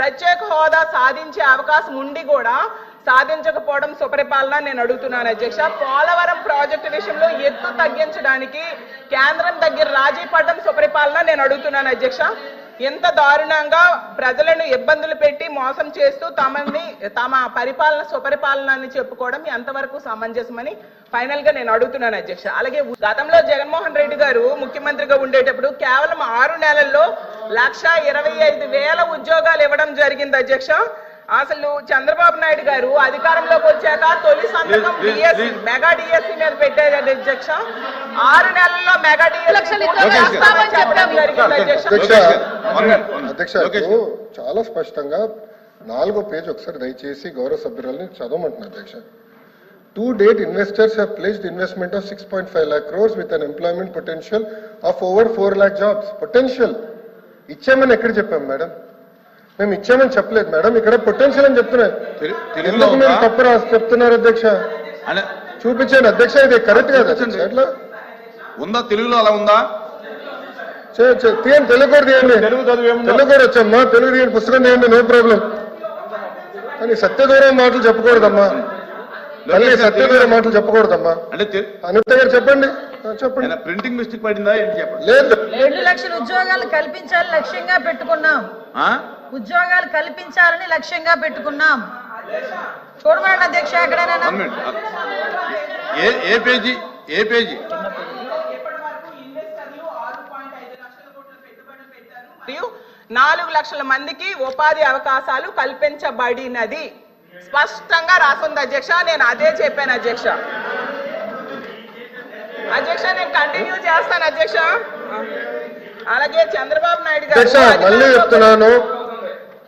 ప్రత్యేక హోదా సాధించే అవకాశం ఉండి కూడా సాధించకపోవడం సుపరిపాలన నేను అడుగుతున్నాను అధ్యక్ష. పోలవరం ప్రాజెక్టు విషయంలో ఎత్తు తగ్గించడానికి కేంద్రం దగ్గర రాజీ పడడం సుపరిపాలన నేను అడుగుతున్నాను అధ్యక్ష. ఎంత దారుణంగా ప్రజలను ఇబ్బందులు పెట్టి మోసం చేస్తూ తమ పరిపాలన సుపరిపాలన అని చెప్పుకోవడం ఎంతవరకు సమంజసమని ఫైనల్ గా నేను అడుగుతున్నాను అధ్యక్ష. అలాగే గతంలో జగన్మోహన్ రెడ్డి గారు ముఖ్యమంత్రిగా ఉండేటప్పుడు కేవలం 6 నెలల్లో 1,25,000 ఉద్యోగాలు ఇవ్వడం జరిగింది అధ్యక్ష. అసలు చంద్రబాబు నాయుడు గారు అధికారంలోకి వచ్చాక తొలి సంతకం మెగా డిఎస్సి మీద పెట్టారు అధ్యక్ష. 6 నెలల్లో మెగా డిఎస్సి చెప్పడం జరిగింది అధ్యక్ష. చాలా స్పష్టంగా 4వ పేజ్ ఒకసారి దయచేసి గౌరవ సభ్యురాలని చదవమంటున్నారు అధ్యక్ష. To date, investors have pledged investment of 6.5 lakh crores with an employment potential of over 4 lakh jobs. Potential. ఇచ్చామని ఎక్కడ చెప్పాం మేడం? మేము ఇచ్చామని చెప్పలేదు మేడం, ఇక్కడ పొటెన్షియల్ అని చెప్తున్నారు. ఎందుకు మీరు తప్పు రాసి చెప్తున్నారు అధ్యక్ష? చూపించండి అధ్యక్ష, ఇది కరెక్ట్ కాదు అట్లా ఉందా? తెలుగులో అలా ఉందా? తీయండి, తెలుగు కూడా తీయండి. తెలుగు కూడా వచ్చమ్మా, తెలుగు తీయండి, పుస్తకం తీయండి, నో ప్రాబ్లం. కానీ సత్యదూరం మాటలు చెప్పకూడదమ్మా, మళ్ళీ సత్యదూరం మాటలు చెప్పకూడదమ్మా. అనిత గారు చెప్పండి. చెప్పండి. ప్రింటింగ్ మిస్టేక్ పడిందా ఏంటి చెప్పండి. లేదు, 2 లక్షల ఉద్యోగాలు కల్పించాలని లక్ష్యంగా పెట్టుకున్నాం. ఉద్యోగాలు కల్పించాలని లక్ష్యంగా పెట్టుకున్నాం. చూడమండి అధ్యక్ష, ఎక్కడైనా ఏ పేజీ? 4 లక్షల మందికి ఉపాధి అవకాశాలు కల్పించబడినది స్పష్టంగా రాసుంది అధ్యక్ష. నేను అదే చెప్పాను అధ్యక్ష. నేను కంటిన్యూ చేస్తాను అధ్యక్ష. అలాగే చంద్రబాబు నాయుడు గారు మళ్ళీ చెప్తున్నాను,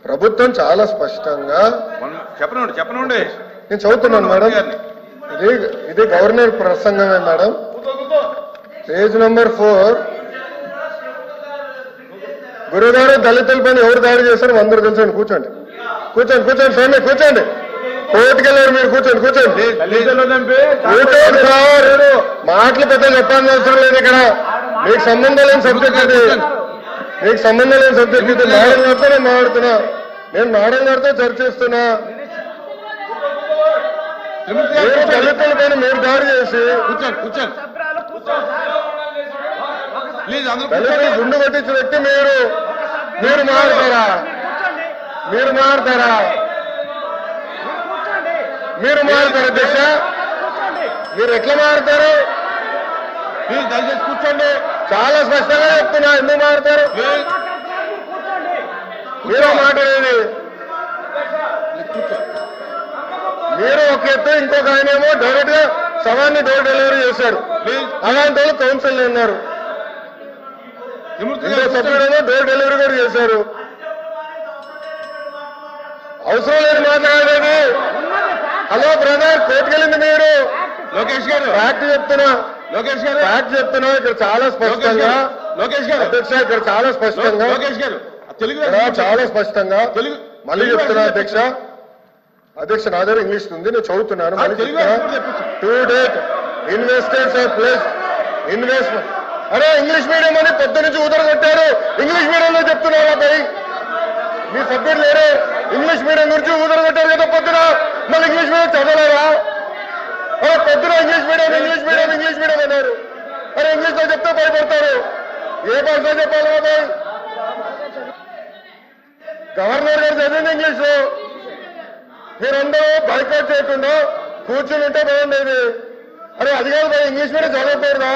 ప్రభుత్వం చాలా స్పష్టంగా చెప్పనండి నేను చదువుతున్నాను మేడం. ఇది గవర్నర్ ప్రసంగమే మేడం. Page number 4. గురుగారు దళితులపైన ఎవరు దాడి చేశారు అందరూ తెలుసండి. కూర్చోండి స్వామి, కూర్చోండి. కోర్టుకెళ్ళారు మీరు, కూర్చోండి. సార్, మాటలు పెద్ద చెప్పాల్సిన అవసరం లేదు ఇక్కడ. మీకు సంబంధం లేని సబ్జెక్ట్ ఇది, మీకు సంబంధం లేని సబ్జెక్ట్ ఇది. మేడం గారితో నేను మాట్లాడుతున్నా, నేను మేడం గారితో చర్చిస్తున్నా. మీరు దళితులపైన మీరు దాడి చేసి దళితులు గుండు కొట్టించిన వ్యక్తి మీరు మారుతారా? మీరు మారుతారు అధ్యక్ష? మీరు ఎట్లా మారుతారు? దయచేసి కూర్చోండి. చాలా స్పష్టంగా చెప్తున్నా, ఎందుకు మారుతారు? మీరు మాట్లాడేది మీరు ఒక ఎత్తు, ఇంకొక ఆయనేమో డైరెక్ట్ గా సవాన్ని డోర్ డెలివరీ చేశారు. అలాంటి వాళ్ళు కౌన్సిల్ ఉన్నారు. ఇంకో సభ్యుడేమో డోర్ డెలివరీ కూడా చేశారు. అవసరం లేదు మాట్లాడేది. హలో బ్రదర్, కోర్టుకెళ్ళింది మీరు. లోకేష్ గారు ఫ్యాక్ట్ చెప్తున్నా ఇక్కడ చాలా స్పష్టంగా. అధ్యక్ష, ఇక్కడ చాలా స్పష్టంగా మళ్ళీ చెప్తున్నా అధ్యక్ష నా దగ్గర ఇంగ్లీష్ ఉంది, నేను చదువుతున్నాను. మళ్ళీ చెప్తున్నా. To date investors of plus investment. అరే ఇంగ్లీష్ మీడియం అని పొద్దు నుంచి ఊదరగొట్టారు. ఇంగ్లీష్ మీడియంలో చెప్తున్నారా పై మీ సబ్జెక్ట్ లేరు? ఇంగ్లీష్ మీడియం గురించి ఊదరగొట్టారు కదా పొద్దున, మళ్ళీ ఇంగ్లీష్ మీడియం చదవలేరా? అరే పొద్దున ఇంగ్లీష్ మీడియం అన్నారు. అరే ఇంగ్లీష్ లో చెప్తే భయపడతారు. ఏ భాషలో చెప్పాలి బాబాయ్? గవర్నర్ గారు చదివింది ఇంగ్లీష్ లో. మీరందరూ బైకాట్ చేయకుండా కూర్చుని ఉంటే బాగుండేది. అరే అది కాదు బాయ్, ఇంగ్లీష్ మీడియం చదవకూడదా?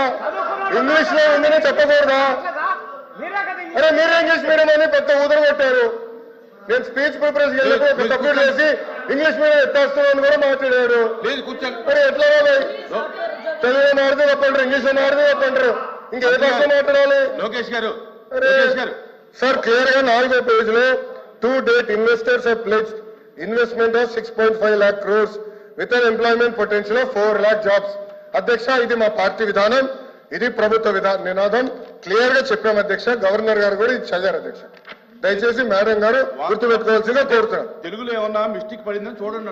ఇంగ్లీష్ లో ఉందని చెప్పకూడదా? అరే మీరే ఇంగ్లీష్ మీడియం అని పెద్ద ఊదర కొట్టారు. నేను స్పీచ్ ప్రిపరేషన్ వెళ్ళినప్పుడు సబ్మిట్ చేసి ఇంగ్లీష్ మీడియం ఎత్తేస్తున్నాను కూడా మాట్లాడారు. మరి ఎట్లా బాబాయ్? తెలుగులో మాడితే తప్పంటారు, ఇంగ్లీష్ లో మాడితే తప్పంటారు, ఇంకే భాష మాట్లాడాలి? లోకేష్ గారు సార్ క్లియర్ గా 4వ పేజ్ లో to date investors have pledged investment of 6.5 lakh crores with an employment potential of 4 lakh jobs. అధ్యక్ష, ఇది మా పార్టీ విధానం, ఇది ప్రభుత్వ నినాదం. క్లియర్ గా చెప్పాం అధ్యక్ష. గవర్నర్ గారు కూడా ఇది చదివారు అధ్యక్ష. దయచేసి మేడం గారు గుర్తుపెట్టుకోవాల్సిందిగా కోరుతున్నాను. తెలుగులో ఏమన్నా మిస్టేక్ పడిందని చూడండి.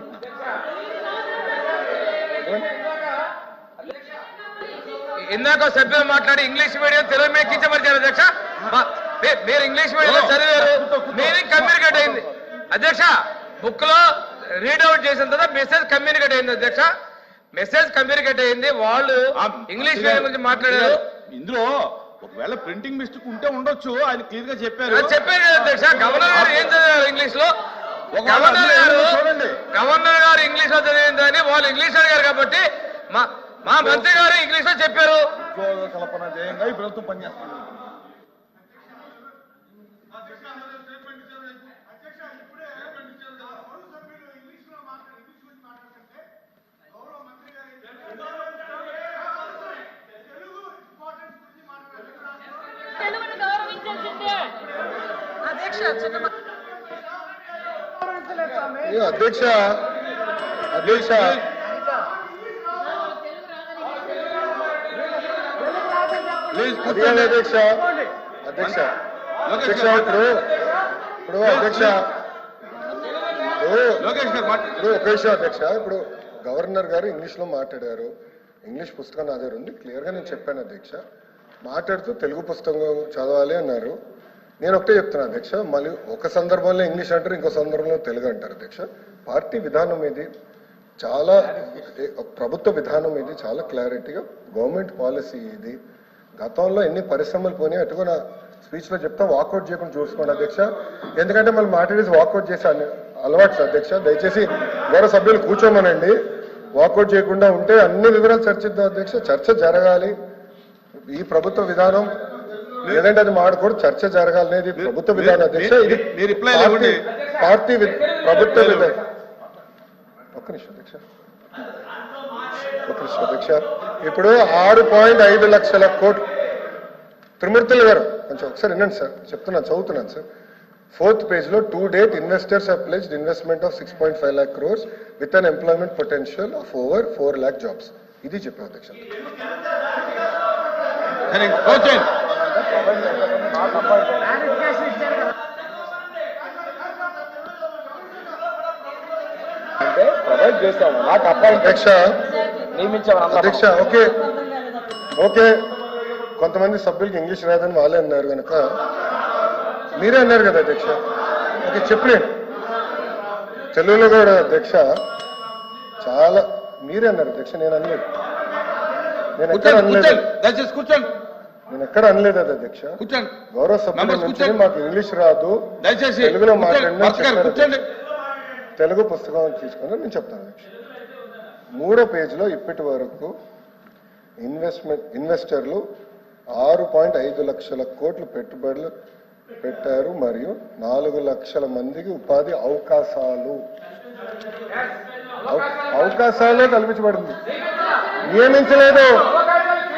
ఇందాక సభ్యులు మాట్లాడి ఇంగ్లీష్ మీడియం తెలుగు మీద కించమరిచారు అధ్యక్ష. మీరు ఇంగ్లీష్ మీడియం చదివారు, మీనింగ్ కమ్యూనికేట్ అయింది. అధ్యక్ష బుక్ లో రీడౌట్ చేసిన తర్వాత మెసేజ్ కమ్యూనికేట్ అయింది అధ్యక్ష. మెసేజ్ కమ్యూనికేట్ అయింది. వాళ్ళు ఇంగ్లీష్ మీడియం గురించి మాట్లాడారు. ఇందులో ఒకవేళ ప్రింటింగ్ మిస్టేక్ ఉంటే ఉండొచ్చు, ఆయన క్లియర్ గా చెప్పారు. చెప్పారు కదా అధ్యక్ష. గవర్నర్ గారు ఏం చదివారు ఇంగ్లీష్ లో? గవర్నర్ గారు ఇంగ్లీష్ లో చదివిందని వాళ్ళు ఇంగ్లీష్ అడిగారు కాబట్టి మా మంత్రి గారు ఇంగ్లీష్ లో చెప్పారు. కల్పన జయంగా ఈ ప్రభుత్వం పనిచేస్తుంది. తెలుగును గౌరవించాల్సిందే. అధ్యక్ష చిన్న అధ్యక్ష అధ్యక్ష ప్లీజ్ అది కాదు అధ్యక్ష అధ్యక్ష అధ్యక్ష ఇప్పుడు అధ్యక్ష లోకేష్ గారు ఇప్పుడు ఒక విషయం అధ్యక్ష. ఇప్పుడు గవర్నర్ గారు ఇంగ్లీష్ లో మాట్లాడారు. ఇంగ్లీష్ పుస్తకం నా దగ్గర ఉంది, క్లియర్ గా నేను చెప్పాను అధ్యక్ష. మాట్లాడుతూ తెలుగు పుస్తకం చదవాలి అన్నారు. నేను ఒకటే చెప్తున్నా అధ్యక్ష, మళ్ళీ ఒక సందర్భంలో ఇంగ్లీష్ అంటారు, ఇంకో సందర్భంలో తెలుగు అంటారు అధ్యక్ష. పార్టీ విధానం ఇది చాలా, ప్రభుత్వ విధానం ఇది చాలా క్లారిటీగా, గవర్నమెంట్ పాలసీ ఇది. గతంలో ఎన్ని పరిశ్రమలు పోయినాయి అటుగా నా స్పీచ్ లో చెప్తా, వాకౌట్ చేయకుండా చూసుకోండి అధ్యక్ష. ఎందుకంటే మళ్ళీ మాట్లాడేసి వాకౌట్ చేసే అలవాటు అధ్యక్ష. దయచేసి గౌరవ సభ్యులు కూర్చోమనండి. వాకౌట్ చేయకుండా ఉంటే అన్ని వివరాలు చర్చిద్దాం అధ్యక్ష. చర్చ జరగాలి. ఈ ప్రభుత్వ విధానం లేదంటే అది మాడకూడదు, చర్చ జరగాలనేది ప్రభుత్వ విధానం అధ్యక్ష. ఇది పార్టీ ప్రభుత్వ విధానం. ఒక్క నిమిషం అధ్యక్ష, ఒక్క నిమిషం అధ్యక్ష. ఇప్పుడు 6.5 లక్షల కోట్లు. త్రిమూర్తులు గారు కొంచెం ఒకసారి వినండి సార్, చెప్తున్నాను, చదువుతున్నాను సార్. 4th పేజ్ లో to date investors have pledged investment of 6.5 lakh crores with an employment potential of over 4 lakh jobs. ఇది చెప్పారు అధ్యక్ష. అంటే ప్రొవైడ్ చేస్తాము, నాకు అపాయింట్ అధ్యక్ష నియమించాము. అధ్యక్ష ఓకే ఓకే, కొంతమంది సభ్యులకి ఇంగ్లీష్ రాదని వాళ్ళే అన్నారు కనుక మీరే అన్నారు కదా అధ్యక్ష. ఓకే చెప్పలేండి, తెలుగులో కూడా అధ్యక్ష చాలా మీరే అన్నారు అధ్యక్ష. నేను అనలేదు, నేను ఎక్కడ అనలేదు, దయచేసి కూర్చోండి. నేను ఎక్కడ అనలేదు అది అధ్యక్ష. కూర్చోండి. గౌరవ సభ్యుల నుంచి మాకు ఇంగ్లీష్ రాదు, దయచేసి తెలుగులో మాట్లాడిన కూర్చోండి. తెలుగు పుస్తకం తీసుకుని నేను చెప్తాను అధ్యక్ష. 3వ పేజీలో ఇప్పటి వరకు ఇన్వెస్టర్లు 6.5 లక్షల కోట్లు పెట్టుబడులు పెట్టారు మరియు 4 లక్షల మందికి ఉపాధి అవకాశాలు కల్పించబడింది. నియమించలేదు,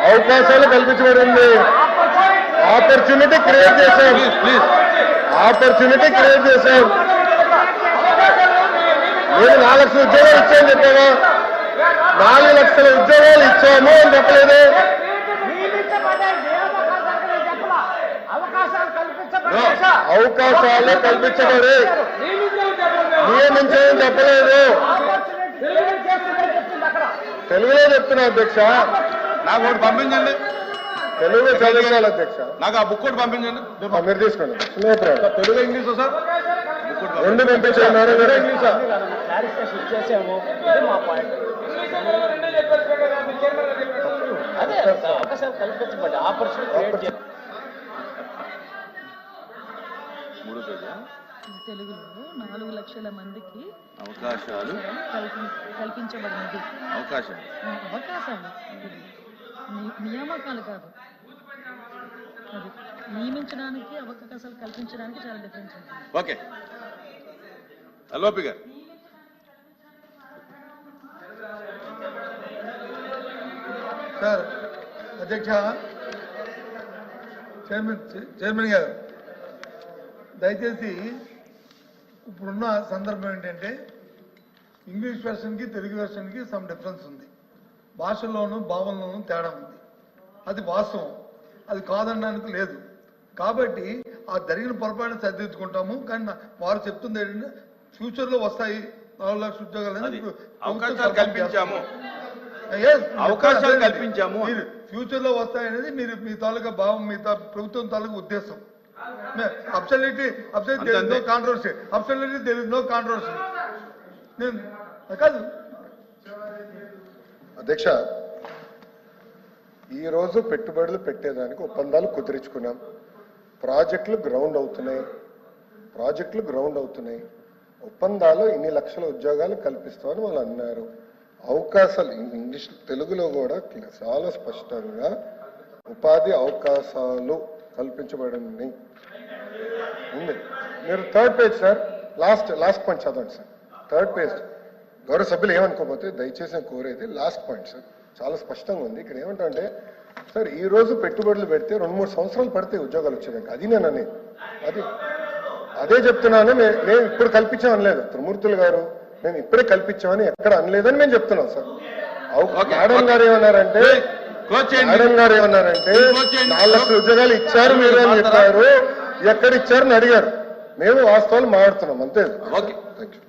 అవకాశాలు కల్పించబడింది. ఆపర్చునిటీ క్రియేట్ చేశాం, ఆపర్చునిటీ క్రియేట్ చేశాం. నేను 4 లక్షల ఉద్యోగాలు ఇచ్చాను చెప్పావా? 4 లక్షల ఉద్యోగాలు ఇచ్చాము అని చెప్పలేదు. అవకాశాలు కల్పించబడి నియమించని చెప్పలేదు. తెలుగులో చెప్తున్నా అధ్యక్ష, నాకు ఒకటి పంపించండి, తెలుగులో చదివించాలి అధ్యక్ష. నాకు ఆ బుక్ ఒకటి పంపించండి. మీరు తీసుకోండి, తెలుగు ఇంగ్లీష్ సార్ రెండు పంపించారు మేడం గారు. క్లారిఫికేషన్ ఇచ్చేసాము, ఇది మా పాయింట్. అదే అవకాశాలు కల్పించబడ్డాయి, ఆపర్చునిటీ క్రియేట్ చేయాలి. తెలుగులో 4 లక్షల మందికి అవకాశాలు కల్పించబడినది. అవకాశాలు నియామకాలు కాదు, అది నియమించడానికి అవకాశాలు కల్పించడానికి చాలా డిఫరెన్స్ ఉంటుంది. ఓకే అలోపి గారు. సార్ అధ్యక్ష, చైర్మన్ గారు దయచేసి ఇప్పుడున్న సందర్భం ఏంటంటే ఇంగ్లీష్ వెర్షన్కి తెలుగు వెర్షన్కి సమ్ డిఫరెన్స్ ఉంది. భాషల్లోనూ భావనలోనూ తేడా ఉంది, అది వాస్తవం, అది కాదనడానికి లేదు. కాబట్టి ఆ జరిగిన పొరపాటును సరిదిద్దుకుంటాము. కానీ వారు చెప్తుంది ఏంటంటే ఫ్యూచర్లో వస్తాయి 4 లక్షల ఉద్యోగాలు, అవకాశాలు కల్పించాము, మీరు ఫ్యూచర్ లో వస్తాయనేది మీరు మీ తాలూకా భావం, మీ ప్రభుత్వం తాలూకా ఉద్దేశం. అబ్సల్యూట్లీ అంతే, నో అంతే. Controversy, absolutely there is no controversy. నేను కాదు అధ్యక్ష, ఈ రోజు పెట్టుబడులు పెట్టేదానికి ఒప్పందాలు కుదిరించుకున్నాం. ప్రాజెక్టులు గ్రౌండ్ అవుతున్నాయి. ఒప్పందాలు ఇన్ని లక్షల ఉద్యోగాలు కల్పిస్తామని వాళ్ళు అన్నారు. అవకాశాలు ఇంగ్లీష్ తెలుగులో కూడా చాలా స్పష్టంగా ఉపాధి అవకాశాలు కల్పించబడింది ఉంది. మీరు third page sir, last point చదవండి సార్. థర్డ్ పేజ్ గౌరవ సభ్యులు ఏమనుకోకపోతే దయచేసి నేను కోరేది లాస్ట్ పాయింట్ సార్, చాలా స్పష్టంగా ఉంది. ఇక్కడ ఏమంటే సార్, ఈ రోజు పెట్టుబడులు పెడితే 2-3 సంవత్సరాలు పడితే ఉద్యోగాలు వచ్చేదానికి, అది నేను అనేది అదే చెప్తున్నాను. మేము ఇప్పుడు కల్పించాం అనలేదు త్రిమూర్తులు గారు, మేము ఇప్పుడే కల్పించామని ఎక్కడ అనలేదని మేము చెప్తున్నాం సార్. మేడం గారు ఏమన్నారంటే 4 లక్షల ఉద్యోగాలు ఇచ్చారు మీరు అని చెప్పారు, ఎక్కడ ఇచ్చారని అడిగారు. మేము వాస్తవాలు మాట్లాడుతున్నాం అంతే. ఓకే. Thank you.